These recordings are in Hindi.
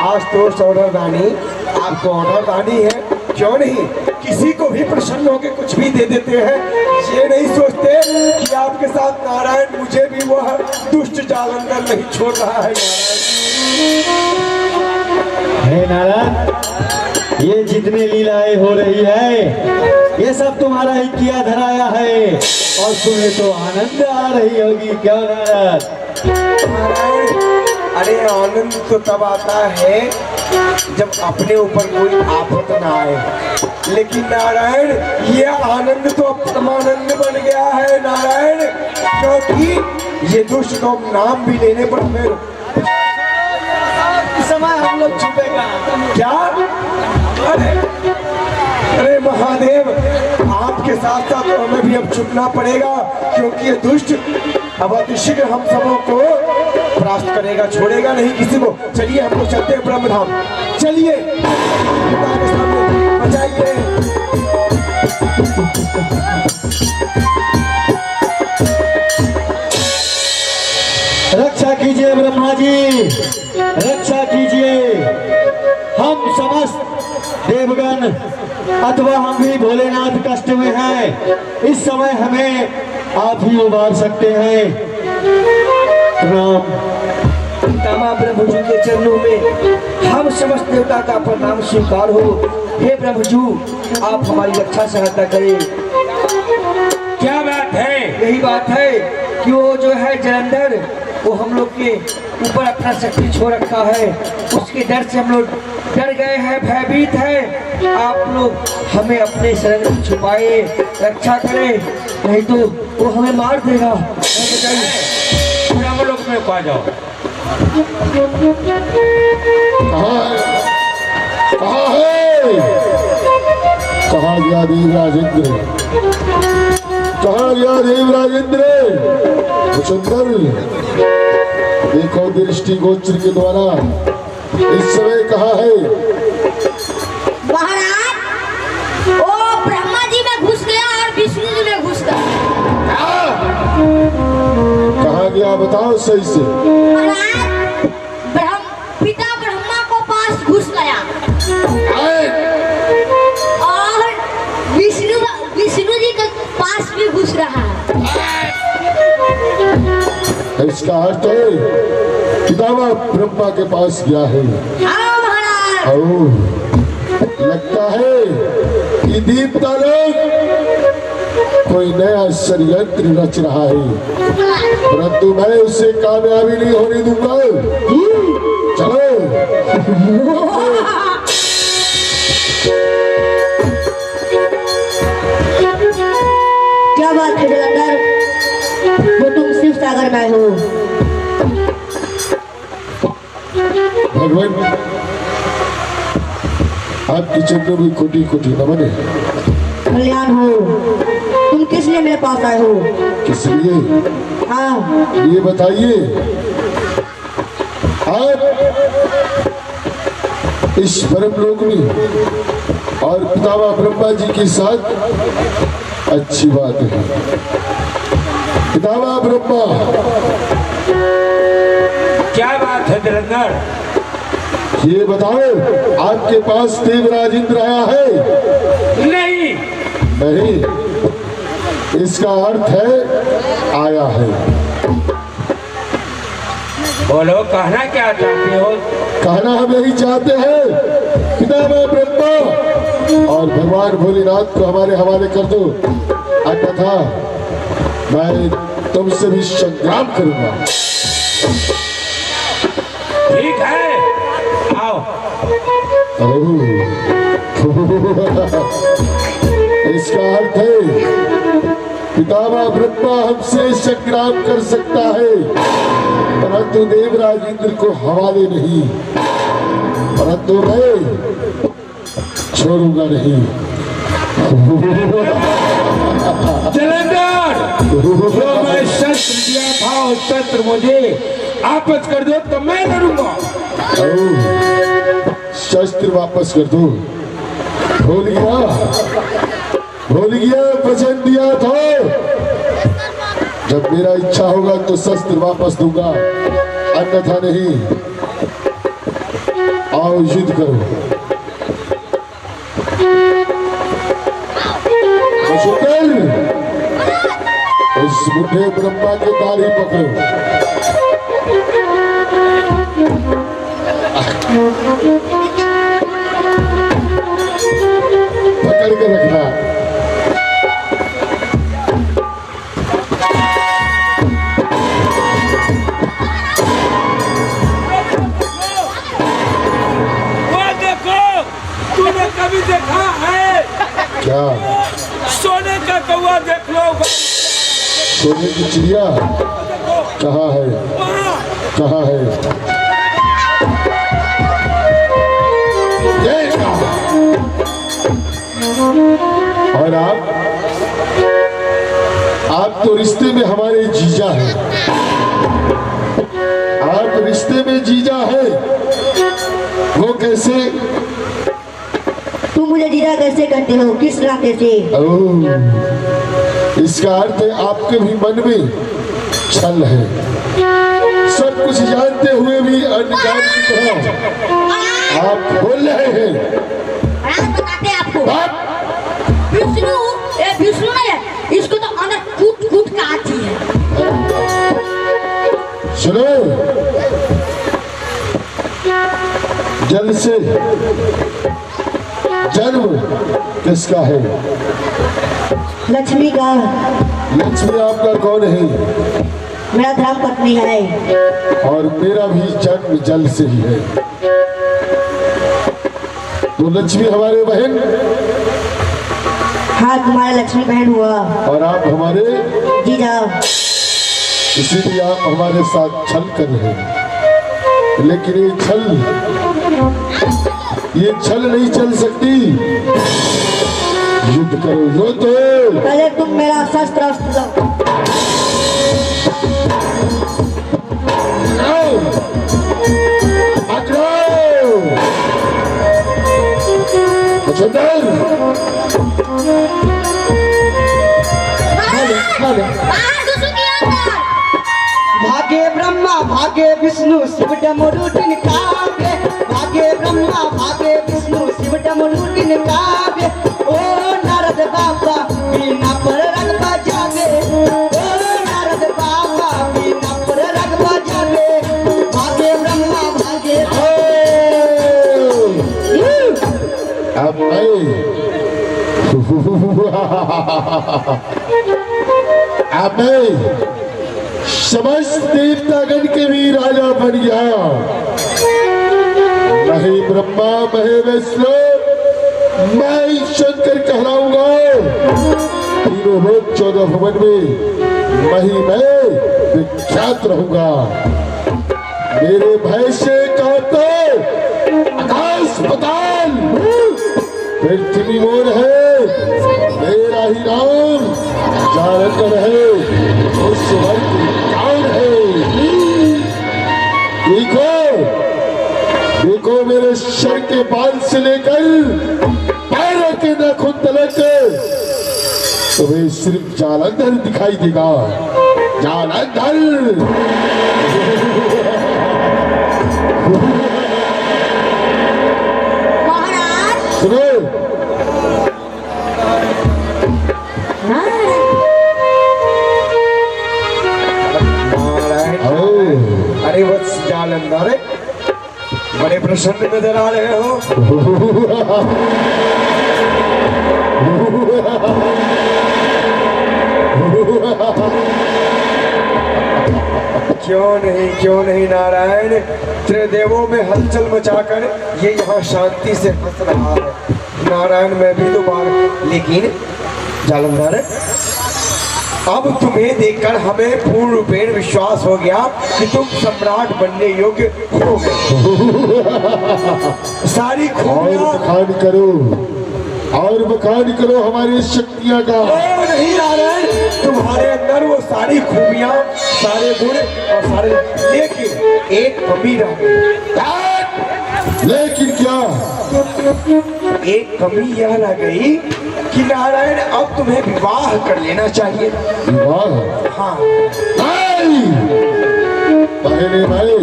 आज तो सौरभ रानी आपको ऑर्डर रानी है, क्यों नहीं किसी को भी प्रसन्न होकर कुछ भी दे देते हैं। ये नहीं सोचते कि आपके साथ नारायण मुझे भी वह दुष्ट जालंधर नहीं छोड़ रहा है। नारायण, ये जितने लीलाएं हो रही है ये सब तुम्हारा ही किया धराया है और तुम्हें तो आनंद आ रही होगी, क्या नारायण? अरे आनंद तो तब आता है जब अपने ऊपर कोई आफत ना आए, लेकिन नारायण ये आनंद तो परमानंद बन गया है नारायण, क्योंकि ये दुष्ट तो नाम भी लेने पर फिर समय हम लोग छुपेगा क्या? अरे महादेव, आपके साथ साथ तो हमें भी अब छुपना पड़ेगा, क्योंकि ये दुष्ट अब अतिशीघ्र हम सबों को परास्त करेगा, छोड़ेगा नहीं किसी को। चलिए हम लोग चलते हैं ब्रह्मधाम, चलिए बचाइए। रक्षा कीजिए ब्रह्मा जी, रक्षा कीजिए। हम समस्त देवगण अथवा हम भी भोलेनाथ कष्ट में हैं, इस समय हमें आप ही उबार सकते हैं। प्रणाम। पितामह ब्रह्मजू के चरणों में हम समस्त देवता का प्रणाम स्वीकार हो। हे ब्रह्मजू, आप हमारी रक्षा सहायता करें। क्या बात है? यही बात है कि वो जो है जलंधर, वो हम लोग के ऊपर अपना शक्ति छोड़ रखा है, उसके डर से हम लोग डर गए हैं, भयभीत है। आप लोग हमें अपने शरण में छुपाए, रक्षा करें, नहीं तो वो हमें मार देगा। हम लोग में आ जाओ। कहाँ है? कहाँ गया देव राजेंद्र? कहाँ गया देव राजेंद्र? सुंदर देखो दृष्टि गोचर के द्वारा इस समय कहाँ है? महाराज, वो ब्रह्मा जी में घुस गया और विष्णु जी में घुस गया। कहाँ गया बताओ सही से। महाराज, पिता ब्रह्मा को पास घुस गया और विष्णु जी के पास भी घुस रहा है। इसका अर्थ है पितामह ब्रह्मा के पास गया है। हाँ महाराज। लगता है कि दीपता लोग कोई नया षड्यंत्र रच रहा है, परंतु मैं उससे कामयाबी नहीं होने दूंगा। चलो। क्या बात है जलंधर, वो तुम शिव सागर में हो। भगवान आपकी चरणों में कोटि कोटि नमन है। कल्याण हो। तुम किस लिए मेरे पास आए हो? किस लिए? हाँ, ये बताइए। आप इस परम लोक में और पितामह ब्रह्मा जी के साथ अच्छी बात है। पितामह ब्रह्मा, क्या बात है जलंधर? ये बताओ आपके पास देवराज इंद्र आया है? नहीं। नहीं, इसका अर्थ है आया है। बोलो, कहना क्या चाहते हो? कहना हम यही चाहते हैं पितामह ब्रह्मा और भगवान भोलेनाथ को हमारे हवाले कर दो, अन्यथा मैं तुमसे भी संग्राम करूंगा। ठीक है, आओ। इसका अर्थ है पितामह ब्रह्मा हमसे संग्राम कर सकता है, परंतु देवराज इंद्र को हवाले नहीं, परंतु मैं छोड़ूंगा नहीं। जलंधर, जो मैं शस्त्र दिया था उस शस्त्र मुझे वापस कर दो तो मैं लड़ूंगा। शस्त्र वापस कर दो। भूल गया वचन दिया था, जब मेरा इच्छा होगा तो शस्त्र वापस दूंगा, अन्यथा नहीं। आओ युद्ध करो। वसुदेव, इस बुढ़े ब्रह्मा की दाढ़ी पकड़ो। पकड़ के रखना। वो देखो, तूने कभी देखा है क्या? सोने का कौवा? देख लो सोने की चिड़िया कहाँ है? वहाँ। कहाँ है? देखा। और आप तो रिश्ते में हमारे जीजा हैं। आप रिश्ते में जीजा है। वो कैसे? तुम मुझे जीजा कैसे कहते हो? किस नाते से? इसका अर्थ है आपके भी मन में छल है। सब कुछ जानते हुए भी अनजान की तरह आप बोल रहे हैं। बताते हैं आपको। बाप, विष्णु, ये विष्णु नहीं है, इसको तो अंदर कूट कूट के आती है। सुनो, जल से जन्म किसका है? लक्ष्मी का। लक्ष्मी आपका कौन है? मेरा धर्म पत्नी है। और मेरा भी जन्म जल से ही है। तो लक्ष्मी हमारे बहन, हाँ तुम्हारा लक्ष्मी बहन हुआ। और आप हमारे जीजा। इसीलिए आप हमारे साथ छल कर रहे हैं। लेकिन ये छल नहीं चल सकती। युद्ध करो, युद्ध। पहले तुम मेरा शस्त्र अस्त्र दो। भागे ब्रह्मा भागे विष्णु शिव डमरुदिन काव्य। भागे ब्रह्मा भागे विष्णु शिव डमरुदिन काव्य। ओ नारद बाबा बिना पर रग बजावे। ओ नारद बाबा बिना पर रग बजावे। भागे ब्रह्मा भागे। अब मैं समस्त देवतागण के भी राजा बन गया। मैं ब्रह्मा, मैं विष्णु, मैं शंकर कहलाऊंगा। तीनों लोग 14 भवन में मैं विख्यात रहूंगा। मेरे भय से कांपते आकाश पताल, पृथ्वी मोर है। मेरा ही नाम जानकर है। उस वर्ग कौन है? देखो मेरे सर के बाल से लेकर पैरों के नाखून तलक तुम्हें सिर्फ जालंधर दिखाई देगा। जालंधर। महाराज। सुनो, अरे वत्स जालंधर, बड़े प्रसन्न नजर आ रहे हो। क्यों नहीं नारायण, त्रिदेवों में हलचल मचाकर ये यहाँ शांति से हंस रहा है। नारायण मैं भी तो बार, लेकिन जालंधर अब तुम्हें देखकर हमें पूर्ण रूपेण विश्वास हो गया कि तुम सम्राट बनने योग्य हो गए। सारी खूबियां बखान करो और बखान करो हमारी शक्तियां का। नहीं नारायण, तुम्हारे अंदर वो सारी खूबियां, सारे गुण और सारे, लेकिन एक कमी रह गई। लेकिन क्या? एक कमी यह रह गई कि नारायण अब तुम्हें विवाह कर लेना चाहिए। विवाह? हाँ। पहले भाई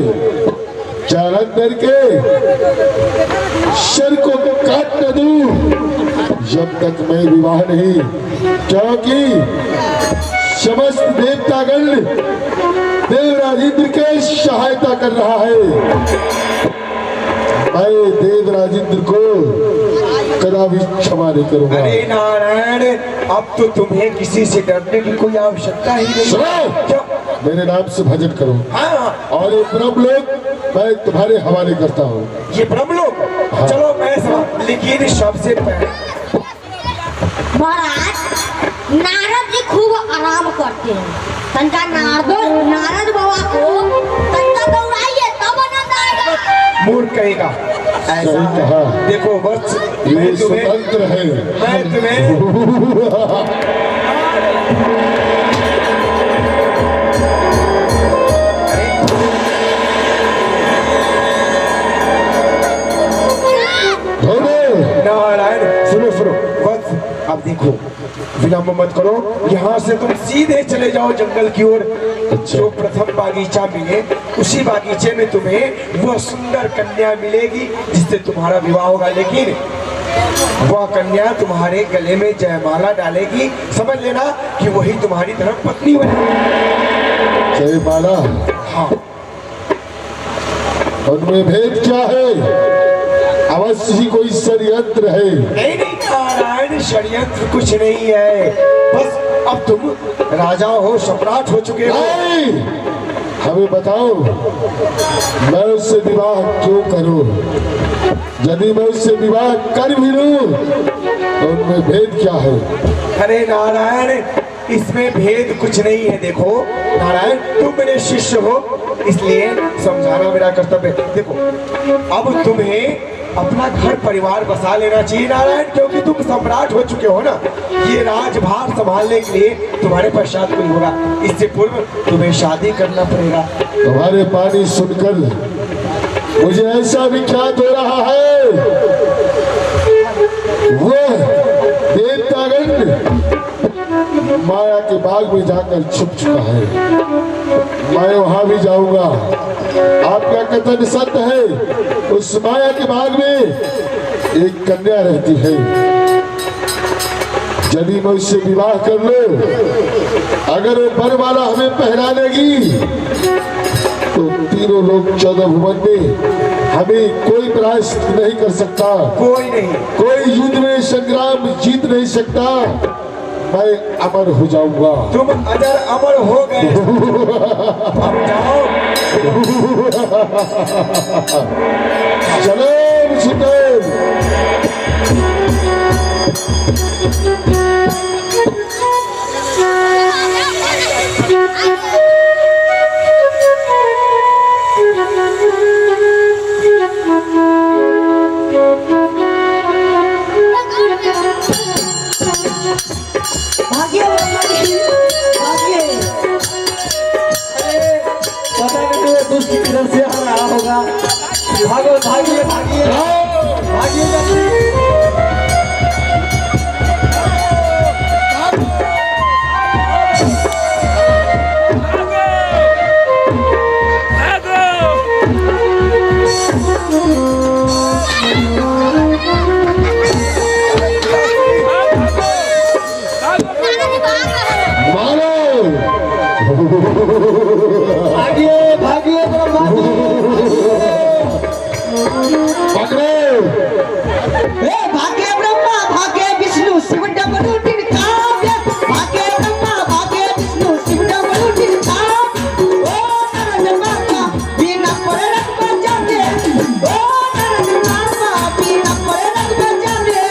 जालंधर के तब तक मैं विवाह नहीं, क्योंकि समस्त देवतागण देवराज इंद्र के सहायता कर रहा है। मैं देवराज इंद्र को कदापि क्षमा नहीं करूंगा। अरे नारायण, अब तो तुम्हें किसी से डरने की कोई आवश्यकता ही नहीं। सुनो, क्या? मेरे नाम से भजन करो हाँ, और ये ब्रह्मलोक मैं तुम्हारे हवाले करता हूँ। ये ब्रह्मलोक, चलो मैं समझ, लेकिन सबसे पहले महाराज, नारद जी खूब आराम करते हैं। तनका नारद बाबा को तनका दौड़ाइए तब आनंद आएगा। मूर्ख कहेगा ऐसा सही है। कहा। देखो वत्स, ये मैं तुम्हें स्वतंत्र है। नारायण, सुनो सुनो वत्स, अब देखो विलंब मत करो, यहाँ से तुम सीधे चले जाओ जंगल की ओर। अच्छा। जो प्रथम बागीचा मिले उसी बागीचे में तुम्हें वह सुंदर कन्या मिलेगी जिससे तुम्हारा विवाह होगा। लेकिन वह कन्या तुम्हारे गले में जयमाला डालेगी, समझ लेना कि वही तुम्हारी धर्म पत्नी बनेगी। जयमाला, हाँ, उनमें भेद क्या है? अवश्य ही कोई षड्यंत्र है। नहीं नहीं नारायण, षड्यंत्र कुछ नहीं है। बस अब तुम राजा हो, सम्राट हो चुके हो। नहीं, हमें बताओ, मैं उससे विवाह क्यों करूं? यदि मैं उससे विवाह कर भी लूं तो उनमें भेद क्या है? अरे नारायण, इसमें भेद कुछ नहीं है। देखो नारायण, तुम मेरे शिष्य हो, इसलिए समझाना मेरा कर्तव्य है। देखो अब तुम्हें अपना घर परिवार बसा लेना चाहिए नारायण, क्योंकि तुम सम्राट हो चुके हो ना। ये राजभार संभालने के लिए तुम्हारे पश्चात कोई होगा। इससे पूर्व तुम्हें शादी करना पड़ेगा। तुम्हारे पानी सुनकर मुझे ऐसा विख्यात हो रहा है, वह देवतागण माया के बाग में जाकर छुप चुका है। मैं वहां भी जाऊंगा। आपका कथन सत्य है, उस माया के बाग में एक कन्या रहती है। यदि मैं उससे विवाह कर लूं, अगर वो बरमाला हमें पहना लेगी तो तीनों लोग 14 भुवन में हमें कोई परास्त नहीं कर सकता। कोई नहीं। कोई युद्ध में संग्राम जीत नहीं सकता। मैं अमर हो जाऊंगा। तुम अजर अमर हो गए। अब जाओ। चलो सुल्तान। भाग्य भाग्य, पता नहीं वो दुष्ट किधर से आ रहा होगा। भागो, भागिए भागिए भागिए जल्दी। भागिए भागिए ब्रह्मा जी। भाग्य ब्रह्मा, भाग्य विष्णु, शिव डमरू टिनकाव्य। भाग्य ब्रह्मा, भाग्य विष्णु, शिव डमरू टिनकाव्य। ओ नरन माता बिना पररत बजावे, ओ नरन माता बिना पररत बजावे।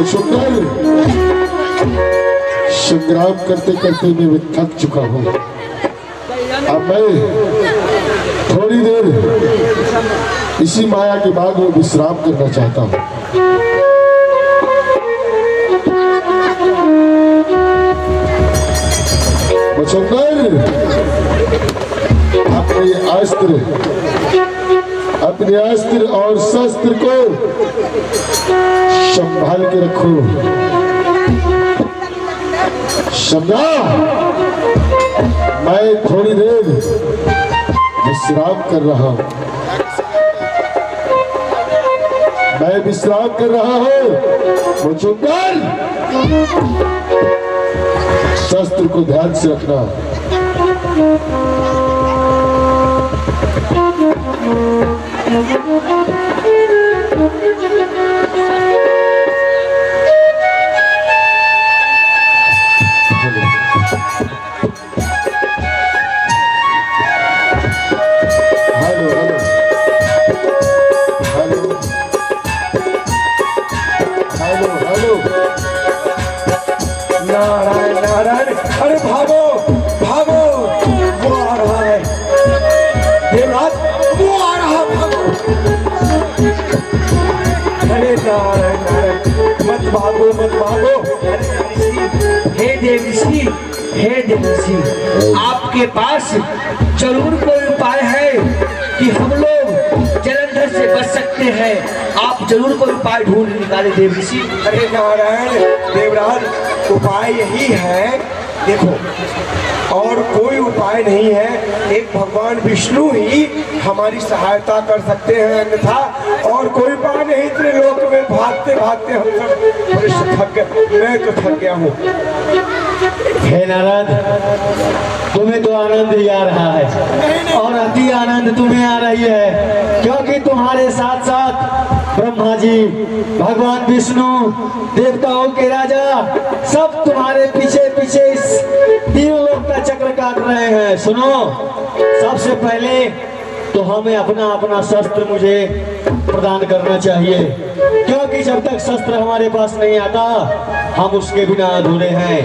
सुंदर, संग्राम करते करते मैं भी थक चुका हूँ। अब मैं थोड़ी देर इसी माया के बाग में विश्राम करना चाहता हूँ। मच्छर अपने अस्त्र और शस्त्र को संभाल के रखो, समझा? मैं थोड़ी देर विश्राम कर रहा हूं, मैं विश्राम कर रहा हूं। मुझुकर शस्त्र को ध्यान से रखना। Hello hello hello hello hello. Narayan Narayan, अरे भागो भागो, वो आ रहा है देवराज, वो आ रहा, भागो। अरे नारायण नारायण, मत भागो मत भागो। हे देव ऋषि, हे देव ऋषि, आपके पास जरूर कोई उपाय है कि हम लोग जलंधर से बच सकते हैं। आप जरूर कोई उपाय ढूंढ निकाले देव ऋषि। अरे नारायण देवराज, उपाय यही है, देखो और कोई उपाय नहीं है, एक भगवान विष्णु ही हमारी सहायता कर सकते हैं, अन्यथा और कोई उपाय नहीं। इतने लोक में भागते भागते हम सब बड़े थक गए, मैं तो थक गया हूँ। हे नारद, तुम्हें तो आनंद ही आ रहा है और अति आनंद तुम्हें आ रही है, क्योंकि तुम्हारे साथ साथ ब्रह्मा जी, भगवान विष्णु, देवताओं के राजा सब तुम्हारे पीछे पीछे इस तीनों लोक का चक्र काट रहे हैं। सुनो, सबसे पहले तो हमें अपना अपना शस्त्र मुझे प्रदान करना चाहिए, क्योंकि जब तक शस्त्र हमारे पास नहीं आता हम उसके बिना अधूरे हैं।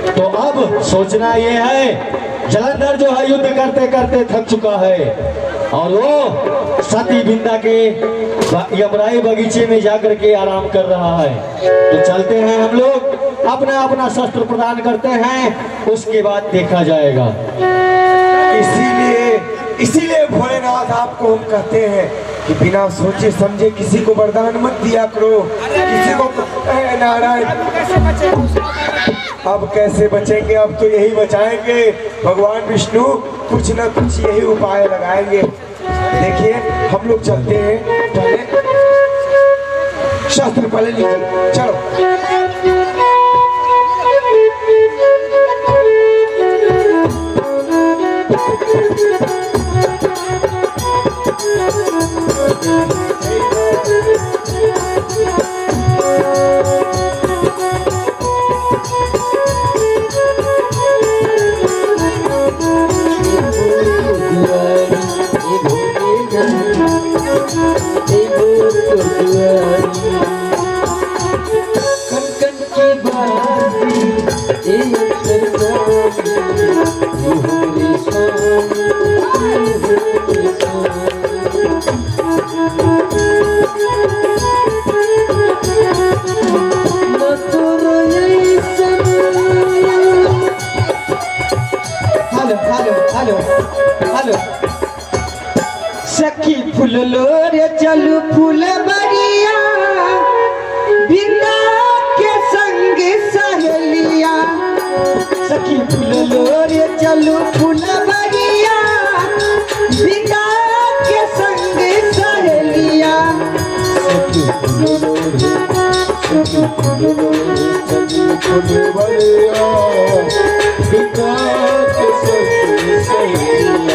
तो अब सोचना ये है, जलंधर जो है युद्ध करते करते थक चुका है और वो सती बिंदा के यमराई बगीचे में जाकर के आराम कर रहा है। तो चलते हैं हम लोग, अपना अपना शस्त्र प्रदान करते हैं, उसके बाद देखा जाएगा। इसीलिए भोलेनाथ आपको हम कहते हैं कि बिना सोचे समझे किसी को वरदान मत दिया करो, किसी को। नारायण, अब कैसे बचेंगे? अब तो यही बचाएंगे, भगवान विष्णु कुछ न कुछ यही उपाय लगाएंगे। देखिए हम लोग चलते हैं, पहले शस्त्र पहले लीजिए, चलो। सखी फूल लो रे चलू फूल बरिया, बिना के संग सहेलिया। सखी फूल लो रे चलू फूल बरिया, बिना के संग सहेलिया। सखी फूल लो रे, सखी फूल लो रे, सखी फूल बरिया, बिना के संग सहेलिया।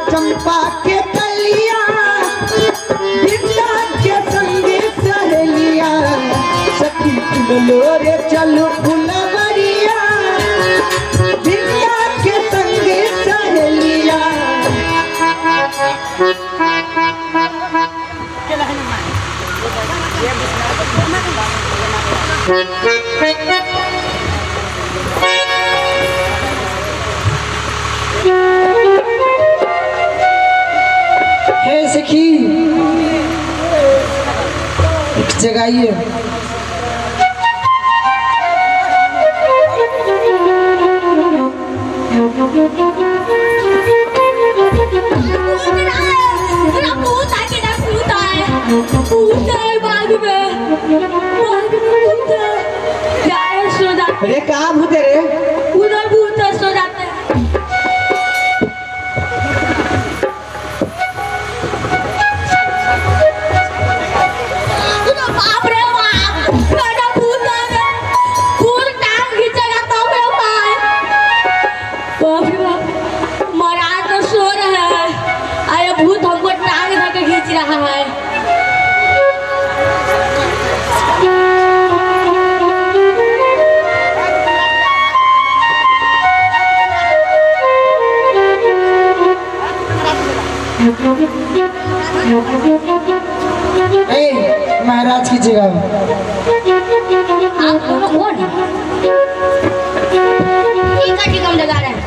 चंपा के कलिया, बिंदा के संगे सहेलिया। सखी फूल लो रे चलो फूल बरिया, बिंदा के संगे सहेलिया। जगाइए। मेरा भूत आ के भूत आए बाग में भूत है। जाए सो जाते अरे कहाँ भूत है रे? उधर भूत है, सो जाते हैं। बाप रे बाप, मेरा भूत आ गया। भूत टांग खींचेगा तो मैं पाए। बाप रे बाप, महाराज तो सो रहा है, अरे भूत हमको टांग धके खींच रहा है। ए, महाराज की जगह आप दोनों कौन है? ठीक हम लगा रहे हैं।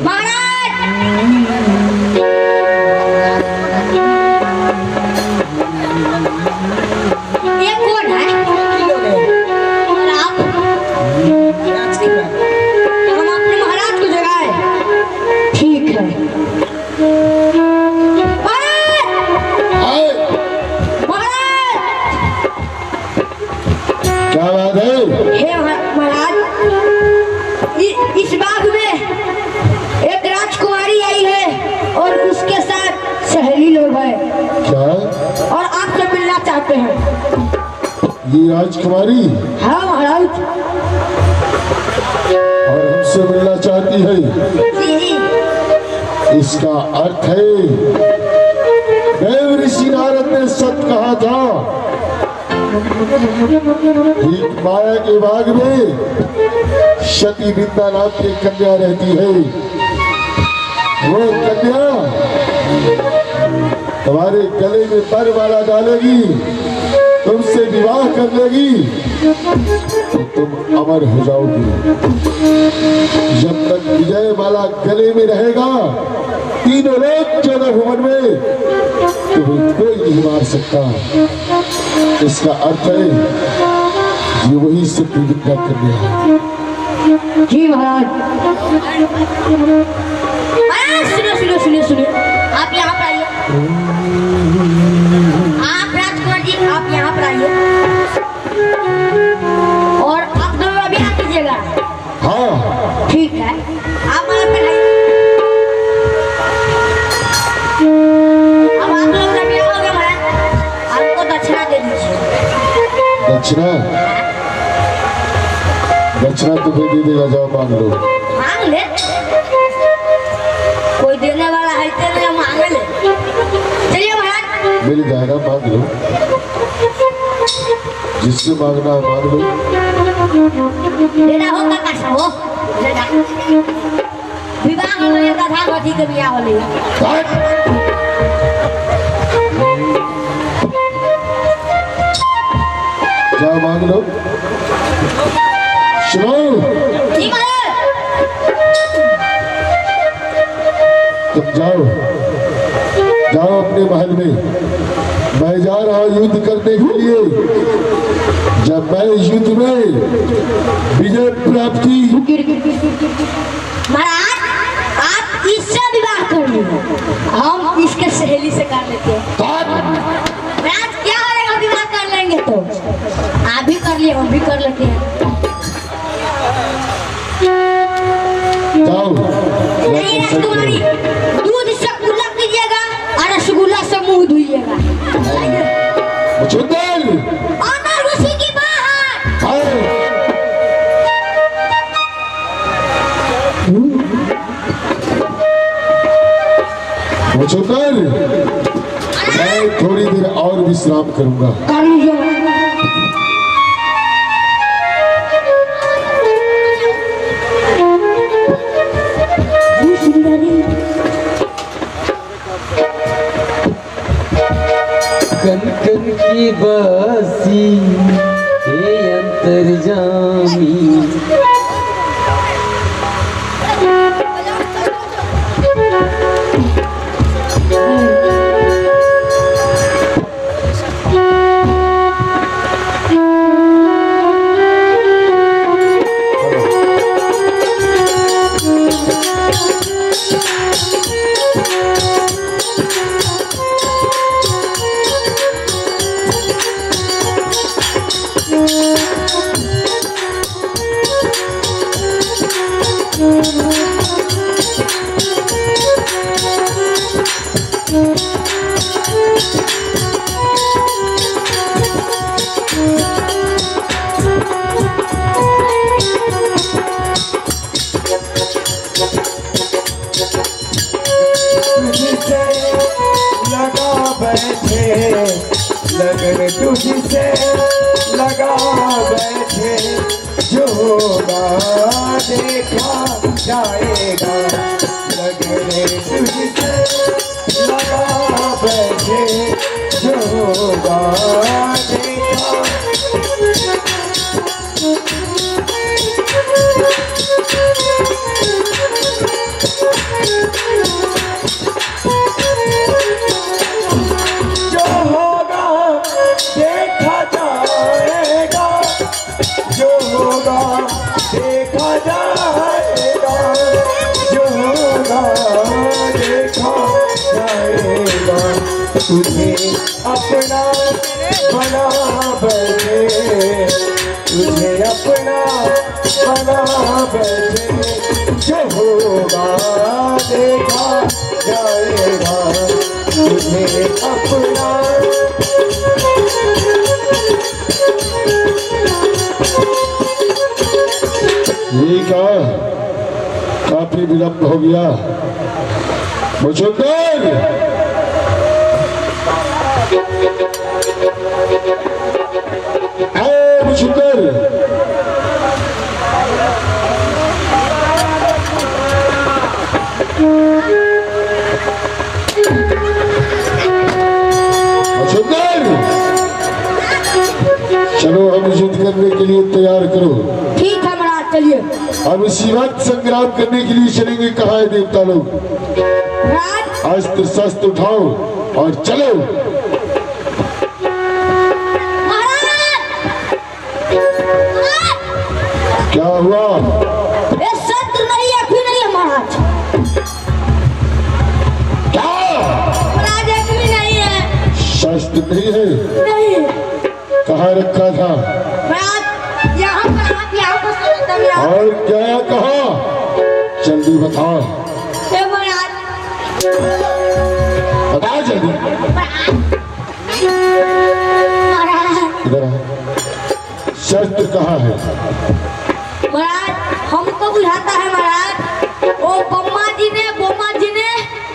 महाराज, ये कौन है? और आप? महाराज की बात। हम अपने महाराज को जगाए। ठीक है। महाराज, आए, महाराज, क्या बात है? हे महाराज, इस बाग में एक राजकुमारी आई है और उसके साथ सहेली लोग हैं क्या और आपसे मिलना चाहते हैं। ये राजकुमारी हाँ महाराज। और हमसे मिलना चाहती है? जी जी। इसका अर्थ है देव ऋषि नारद ने सच कहा था। एक माया के बाग में सती विद्या नाम की कन्या रहती है। वो कन्या तुम्हारे गले में पर माला डालेगी, तुमसे विवाह कर लेगी तो तुम अमर हो जाओगी। जब तक विजय माला गले में रहेगा, तीनों लोग 14 भुवन में तुम्हें कोई नहीं मार सकता। इसका अर्थ है ये वही से प्रतिज्ञा करने है। जी महाराज। महाराज सुनो सुनो सुनो सुनो, आप यहाँ पर आइए। आप राजकुमार जी, आप यहाँ पर आइए और आप दोनों अभी आ कीजिएगा। हाँ, ठीक है, आप माला पहनाइए। अब आप लोग का ब्याह हो गया महाराज, आपको दक्षिणा दे दीजिए। दक्षिणा दक्षिणा तुम्हें दे देगा, जाओ मांग लो। मांग ले, कोई देने वाला है तो नहीं, मांग ले। चलिए महाराज। मिल जाएगा, मांग लो। जिससे मांगना है मांग लो। लेना हो का कैसा हो लेना। विवाह में कथा कथी के बियाह होले। जाओ मांग लो। सुनो, जी महाराज। तुम जाओ जाओ अपने महल में। मैं जा रहा हूं युद्ध करने के लिए। जब मैं युद्ध में विजय प्राप्ति, महाराज, आप इससे विवाह कर लीजिए, हम इसके सहेली से कर लेते हैं। महाराज क्या करेगा, विवाह कर लेंगे तो आप भी कर लिए, हम भी कर लेते हैं। जाओ। नहीं राजकुमारी, दूध से कुल्ला कीजिएगा और रसगुल्ला से मुंह धुइएगा। मुचुंदर, अंदर उसी की बाहर। आओ। मुचुंदर, मैं थोड़ी देर और विश्राम करूंगा। कर लीजिए। जी सुंदरी। कन कन की बासी हे अंतर्जामी। तुझसे लगा बैठे जो होगा देखा जाएगा लगने तुझसे लगा बैठे जो होगा देखा जो होगा देखा जाएगा जो होगा देखा जाएगा जो होगा देखा जाएगा तुझे अपना बना बैठे तुझे अपना बना बैठे जो होगा देखा जाएगा तुझे अपना ये क्या काफी विलंब हो गया मुझुद्दीन मुझुद्दीन मुझुद्दीन चलो हम युद्ध करने के लिए तैयार करो ठीक है महाराज चलिए हम इसी वक्त संग्राम करने के लिए चलेंगे कहा है देवता लोग महाराज अस्त्र शस्त्र उठाओ और चलो क्या हुआ ये शस्त्र नहीं है कोई नहीं है महाराज क्या महाराज एक भी नहीं है शस्त्र नहीं है नहीं कहाँ रखा था महाराज यहाँ पर आप यहाँ पर शस्त्र मिला और क्या कहा जल्दी बताओ हे महाराज बताओ जल्दी महाराज इधर आ शस्त्र कहाँ है महाराज हमको बुझाता है महाराज वो ब्रह्मा जी ने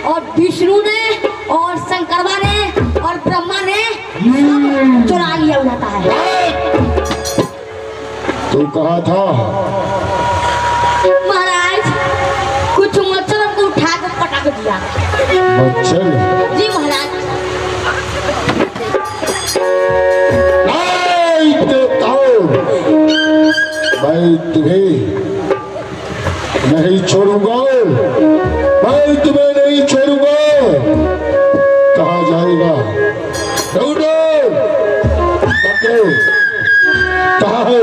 और विष्णु ने और शंकरवा ने और ब्रह्मा ने सब चुरा लिया बुझाता है तू कहा था महाराज कुछ मच्छर हमको उठा कर पटक दिया मच्छर जी महाराज नहीं देवताओं मैं तुम्हें नहीं छोड़ूंगा मैं तुम्हें नहीं छोड़ूंगा कहा जाएगा ढूंढो पकड़ो कहा है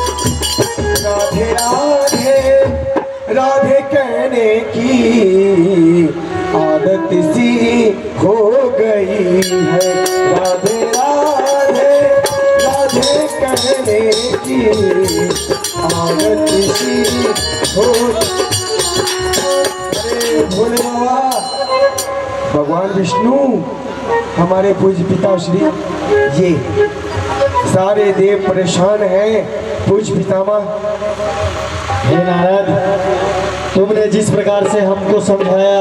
राधे राधे राधे कहने की आदत सी हो गई है राधे राधे राधे कहने की आदत सी हो अरे भोले बाबा भगवान विष्णु हमारे पूज्य पिता श्री ये सारे देव परेशान हैं पूज्य पितामह हे नारद तुमने जिस प्रकार से हमको समझाया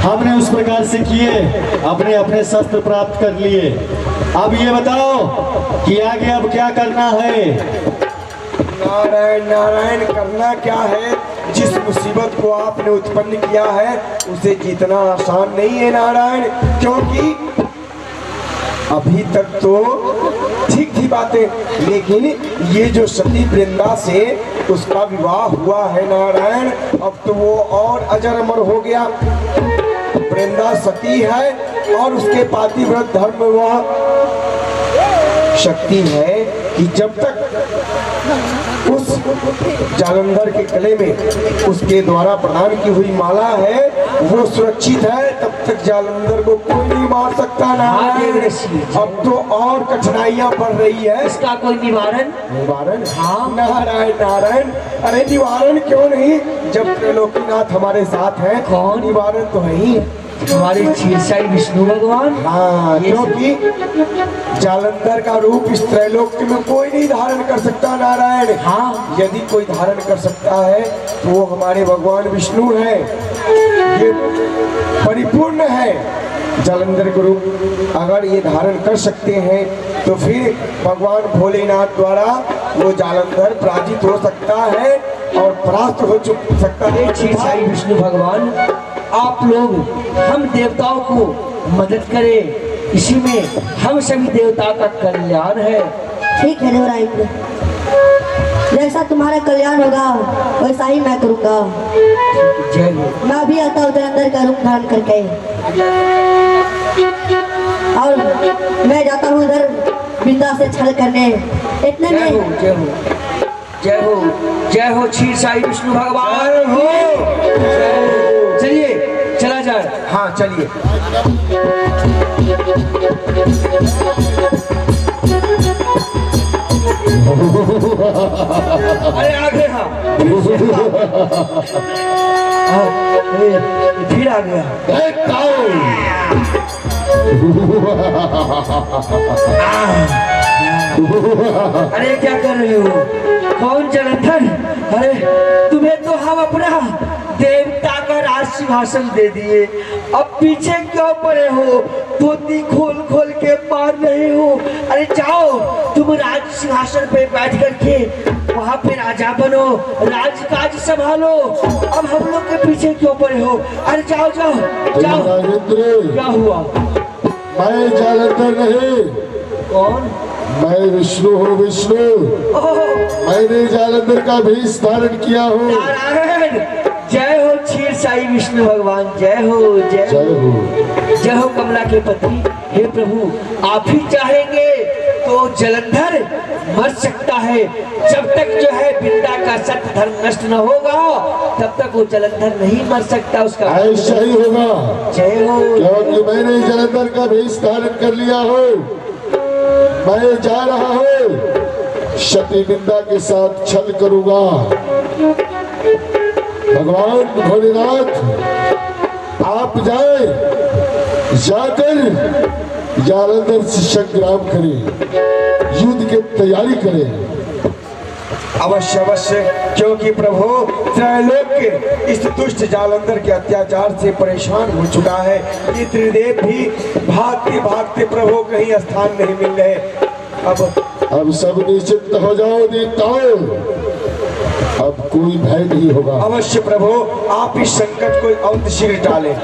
हमने उस प्रकार से किए अपने अपने शस्त्र प्राप्त कर लिए अब ये बताओ कि आगे अब क्या करना है नारायण नारायण करना क्या है जिस मुसीबत को आपने उत्पन्न किया है उसे जीतना आसान नहीं है नारायण क्योंकि अभी तक तो ठीक थी बातें लेकिन ये जो सती वृंदा से उसका विवाह हुआ है नारायण अब तो वो और अजर अमर हो गया वृंदा सती है और उसके पातिव्रत धर्म में वह शक्ति है कि जब तक उस जालंधर के गले में उसके द्वारा प्रदान की हुई माला है वो सुरक्षित है तब तक जालंधर को कोई नहीं मार सकता नारायण अब तो और कठिनाइयां बढ़ रही है इसका कोई निवारण निवारण हाँ नारायण नारायण अरे निवारण क्यों नहीं जब त्रिलोकीनाथ हमारे साथ हैं कौन? निवारण तो है ही हमारे क्षीरसाई विष्णु भगवान। हाँ, ये क्योंकि जालंधर का रूप इस त्रैलोक्य में कोई नहीं धारण कर सकता नारायण। हाँ। यदि कोई धारण कर सकता है तो वो हमारे भगवान विष्णु है। ये परिपूर्ण है जालंधर का रूप। अगर ये धारण कर सकते हैं तो फिर भगवान भोलेनाथ द्वारा वो जालंधर पराजित हो सकता है और परास्त हो सकता है। हे क्षीरसाई विष्णु भगवान, आप लोग हम देवताओं को मदद करें, इसी में हम सभी देवताओं का कल्याण है। ठीक है देवराज, जैसा तुम्हारा कल्याण होगा वैसा ही मैं करूँगा। जय हो। मैं भी आता हूँ जालंधर का रूप धारण करके, और मैं जाता हूँ उधर बिंदा से छल करने। इतने जय हो, में जय हो, जय हो, जय हो क्षीरसाई विष्णु भगवान हो। चलिए चला जाए। हाँ चलिए। अरे आगे हाँ, फिर आ गया। अरे क्या कर रहे हो? कौन जलंधर? अरे तुम्हें तो हम अपना देवता का राज सिंहासन दे दिए, अब पीछे क्यों पड़े हो? धोती खोल खोल के मार रहे हो। अरे जाओ, तुम राज सिंहासन पे बैठ करके वहाँ पे राजा बनो, राजकाज संभालो। अब हम लोग के पीछे क्यों पड़े हो? अरे जाओ जाओ जाओ। राजेंद्र, क्या हुआ? मैं जालंधर नहीं, कौन? मैं विष्णु हूँ। विष्णु, ओह, मैंने जालंधर का भेष धारण किया हूँ। नारायण, जय हो क्षीरसाई विष्णु भगवान, जय हो, जय जय हो, हो। जय हो कमला के पति। हे प्रभु, आप ही चाहेंगे तो जलंधर मर सकता है। जब तक जो है बिंदा का सत्य धर्म नष्ट न होगा तब तक वो जलंधर नहीं मर सकता। उसका ऐसा ही होगा, जय हो। क्योंकि मैंने जालंधर का भेष धारण कर लिया हो। मैं जा रहा हूँ, सती बिंदा के साथ छल करूंगा। भगवान भोलेनाथ, आप जाए, जाकर जालंधर से संग्राम करें, युद्ध की तैयारी करें। अवश्य अवश्य, क्योंकि प्रभु त्रैलोक्य इस दुष्ट जालंधर के अत्याचार से परेशान हो चुका है। ये त्रिदेव भी भागते भागते प्रभु कहीं स्थान नहीं मिल रहे। अब सब निश्चिंत हो जाओ देवताओं, अब कोई भय नहीं होगा। अवश्य प्रभु, आप इस संकट को अंत शीघ्र टालें।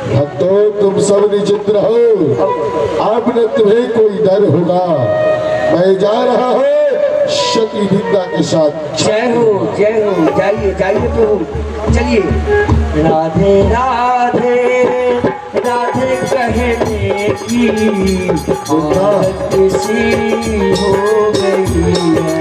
भक्तों, तुम सब निश्चिंत रहो, अब न तुम्हें कोई डर होगा। मैं जा रहा हूँ सती बिंदा के साथ। जय हो, जय हो, जाइए जाइए प्रभु, चलिए। राधे राधे राधे कहने की आदत सी हो गई है।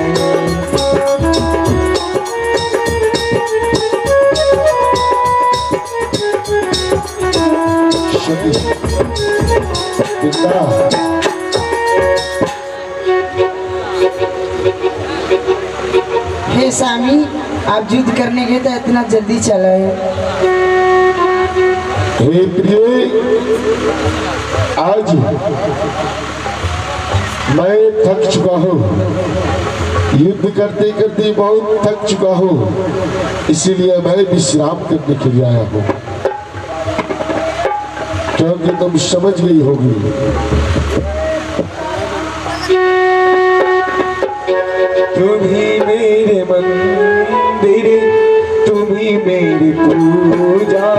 सती बिंदा, हे स्वामी, आप युद्ध करने गए तो इतना जल्दी चला है। हे प्रिय, आज मैं थक चुका हूँ, युद्ध करते करते बहुत थक चुका हूँ, इसीलिए मैं विश्राम करने के लिए आया हूँ। क्योंकि तुम समझ गई होगी, तुम ही मेरे मंदिर, तुम ही मेरी पूजा,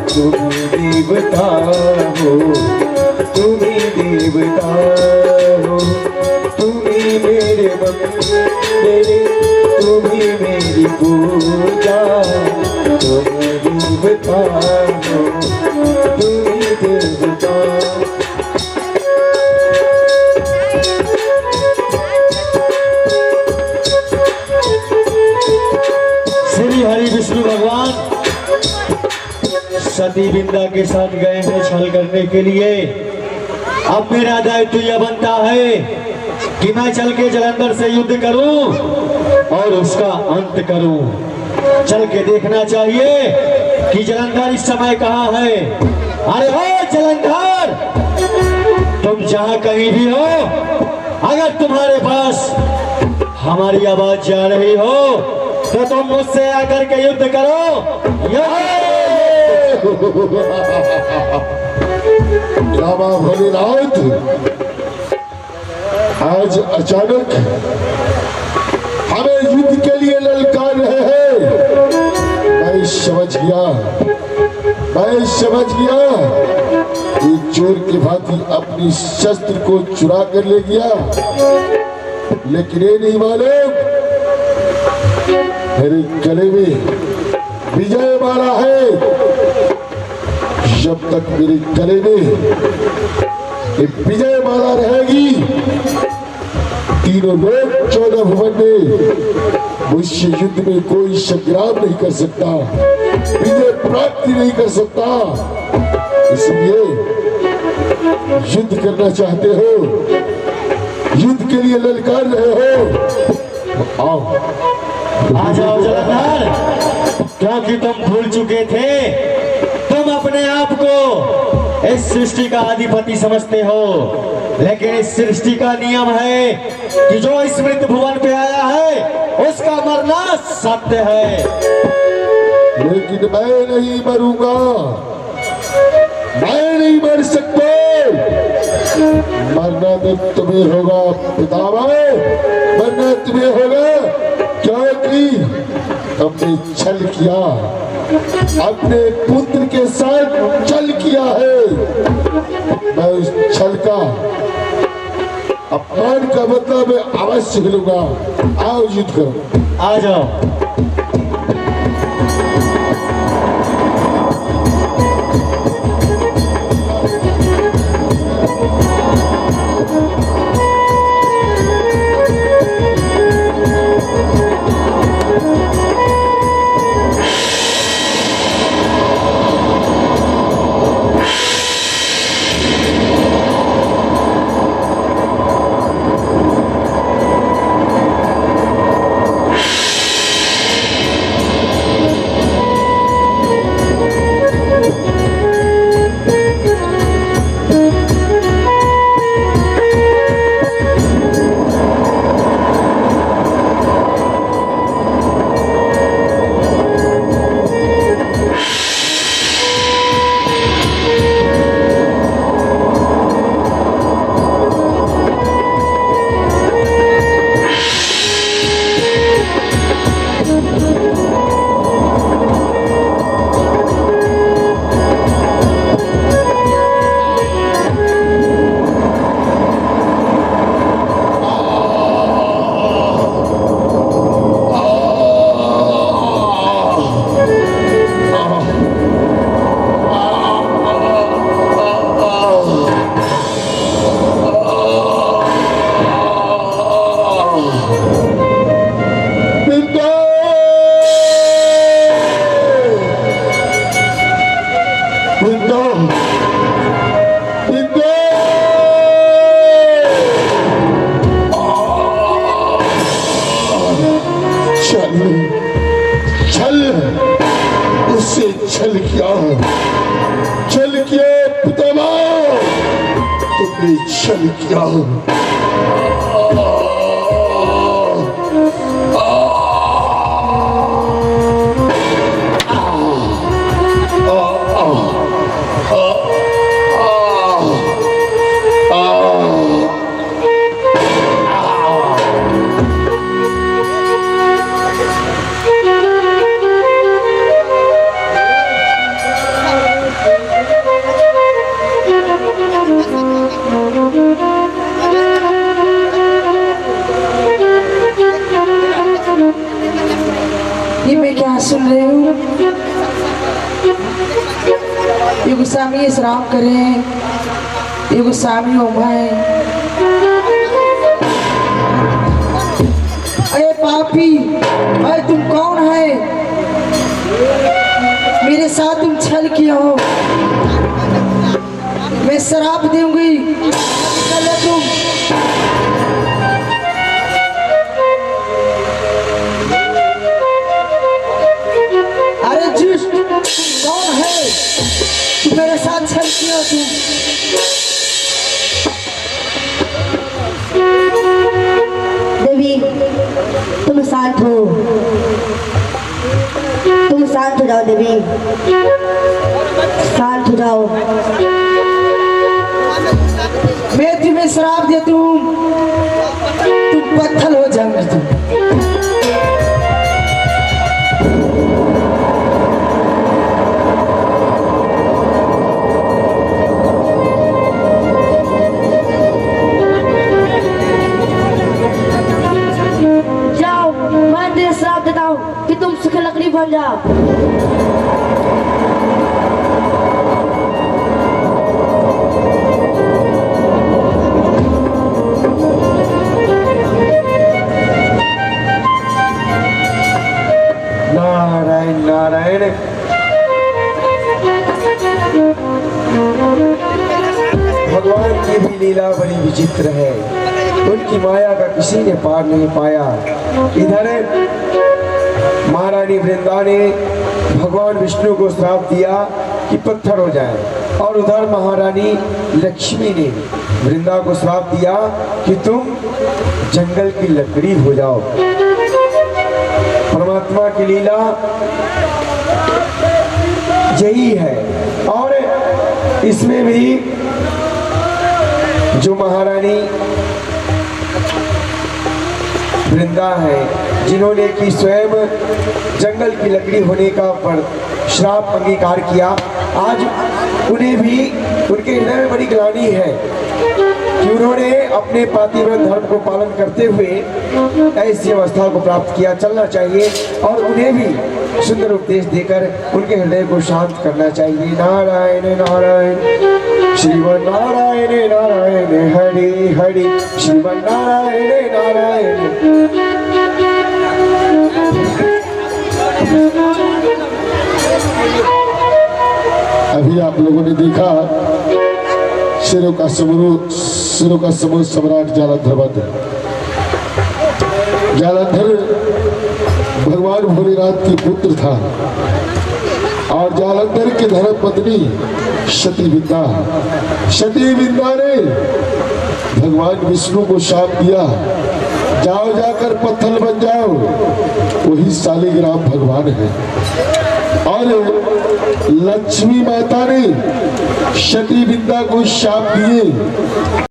तुम ही देवता हो, तुम ही देवता हो। तुम ही मेरे मंदिर, तुम ही मेरी पूजा, तुम ही देवता हो, तुम ही देवता। श्री हरि विष्णु भगवान सती बिंदा के साथ गए हैं छल करने के लिए। अब मेरा दायित्व यह बनता है कि मैं चल के जालंधर से युद्ध करूं और उसका अंत करूं। चल के देखना चाहिए कि जलंधर इस समय कहाँ है। अरे हो जलंधर, तुम जहाँ कहीं भी हो, अगर तुम्हारे पास हमारी आवाज जा रही हो तो तुम मुझसे आकर के युद्ध करो। रामा भोलेनाथ, आज अचानक हमें युद्ध के लिए ललकार रहे हैं। मैं समझ गया एक चोर की भांति अपनी शस्त्र को चुरा कर ले गया, लेकिन ये नहीं मालूम मेरे गले में विजय माला है। जब तक मेरे गले में ये विजय माला रहेगी, तीनों लोग 14 भुवन में मुझसे युद्ध में कोई संग्राम नहीं कर सकता, विजय प्राप्ति नहीं कर सकता। इसलिए युद्ध करना चाहते हो, युद्ध के लिए ललकार रहे हो, आओ आ जाओ जलंधर, क्योंकि तुम भूल चुके थे। तुम अपने आप को इस सृष्टि का अधिपति समझते हो, लेकिन इस सृष्टि का नियम है कि जो इस मृत भुवन पे आया है उसका मरना सत्य है। लेकिन मैं नहीं मरूंगा, मैं नहीं मर सकता। मरना तो तुम्हें होगा पितामह, मरना तुम्हें होगा, क्योंकि तुमने छल किया, अपने पुत्र के साथ छल किया है। मैं उस छल का अपमान का बदला मैं अवश्य लूंगा। आओ युद्ध करो, आ जाओ। छल किया। ये मैं क्या सुन रही हूँ? ये गोस्वामी श्राम करें, ये गोस्वामी ओम है। अरे पापी, अरे तुम कौन है? मेरे साथ तुम छल किए हो, मैं शराब दूंगी। चलो तुम अरे जुष्ट, करती हो तुम? देवी तुम शांत हो, तुम शांत हो जाओ देवी, शांत हो जाओ। मैं तुम्हें श्राप देती हूँ, तुम पत्थर हो जाओगे तुम। जाओ, मैं तेरे श्राप देता हूँ कि तुम सूखी लकड़ी बन जाओ। नारायण नारायण। भगवान की भी लीला बड़ी विचित्र है, उनकी माया का किसी ने पार नहीं पाया। इधर महारानी वृंदा ने भगवान विष्णु को श्राप दिया कि पत्थर हो जाए, और उधर महारानी लक्ष्मी ने वृंदा को श्राप दिया कि तुम जंगल की लकड़ी हो जाओ। परमात्मा की लीला यही है। और इसमें भी जो महारानी वृंदा है, जिन्होंने कि स्वयं जंगल की लकड़ी होने का पर श्राप अंगीकार किया, आज उन्हें भी उनके हृदय में बड़ी ग्लानि है कि उन्होंने अपने पातिव्रत धर्म को पालन करते हुए ऐसी अवस्था को प्राप्त किया। चलना चाहिए और उन्हें भी सुंदर उपदेश देकर उनके हृदय को शांत करना चाहिए। नारायण नारायण श्रीमन नारायण नारायण हरि हरि श्रीमन नारायण नारायण। अभी आप लोगों ने देखा शेरों का समूह सम्राट जालंधर वध। जालंधर भगवान भोलेनाथ की पुत्र था और जालंधर की धर्म पत्नी सती विद्या ने भगवान विष्णु को शाप दिया, जाओ जाकर पत्थर बन जाओ। वही शालिग्राम भगवान है। और लक्ष्मी माता ने सती विद्या को शाप दिए